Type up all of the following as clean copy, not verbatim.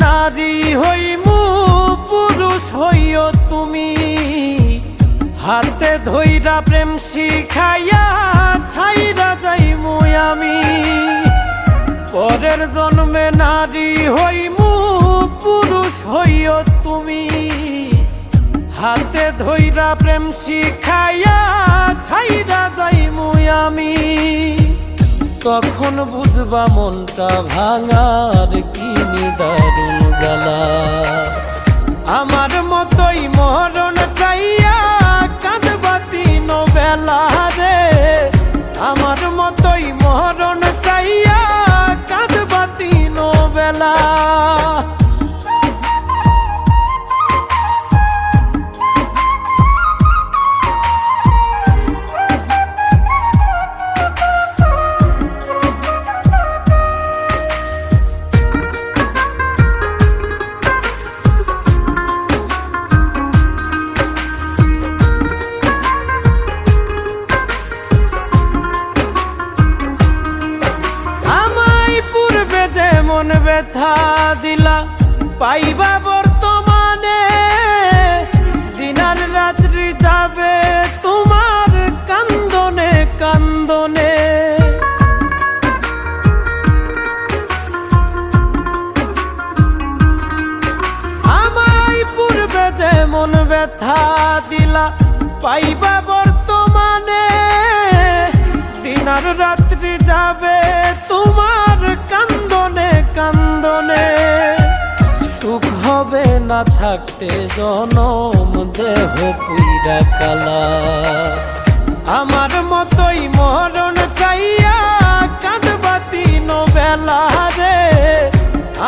নারী হইমু পুরুষ হইও তুমি, হাতে ধইরা প্রেম শিখাইয়া ছাইরা যাইমু আমি। পরের জন্মে নারী হইমু পুরুষ হইও তুমি, হাতে ধইরা প্রেম শিখাইয়া ছাইরা যাইমু আমি। তখন বুঝবা মনটা ভাঙার কি নিদারুণ জ্বালা। আমার মতোই মরণ চাইয়া কাঁদবা দিন বেলা রে, আমার মতোই মরণ চাইয়া কাঁদবা দিন বেলা। মন ব্যথা দিলা পাইবা বর্তমানে, দিনার রাত্রি যাবে তোমার কান্দনে কান্দনে। আমায় পূর্বে যে মন ব্যথা দিলা পাইবা বর্তমানে, দিনার রাত্রি যাবে তোমার কান্দনে কান্দনে। সুখ হবে না থাকতে জনম দেহ পুইরা কালা। আমার মতোই মরণ চাইয়া কাঁদবা দিন বেলা রে,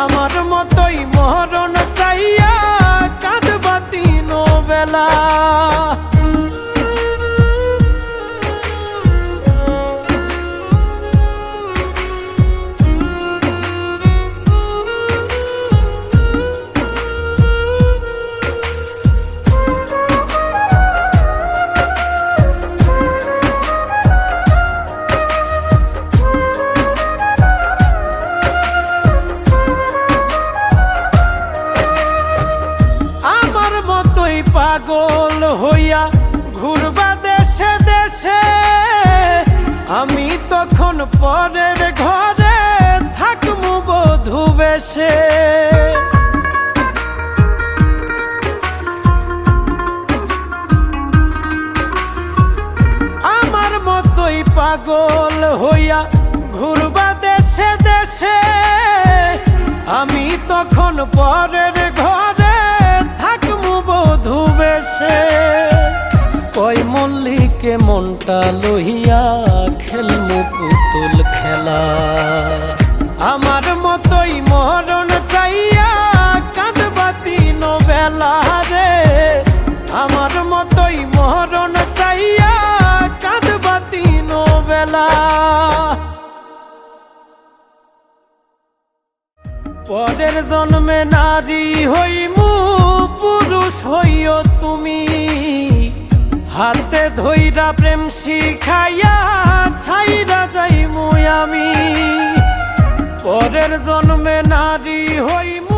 আমার মতোই মরণ চাইয়া কাঁদবা দিন বেলা। পাগল হইয়া ঘুরবা দেশে দেশে, আমি তখন পরের ঘরে থাকমু বধূ বেশে। আমার মতোই পাগল হইয়া ঘুরবা দেশে দেশে, আমি তখন পরের ঘরে থাকমু বধূ বেশে। কই মল্লিকে মনটা লইয়া খেলমু পুতুল খেলা। আমার মতোই মরণ চাইয়া কাঁদবা দিন বেলা রে, আমার মতোই মরণ চাইয়া কাঁদবা দিন বেলা। পরের জন্মে নারী হইমু পুরুষ হইও তুমি, হাতে ধইরা প্রেম শিখাইয়া ছাইরা যাইমু আমি। পরের জন্মে নারী হইমু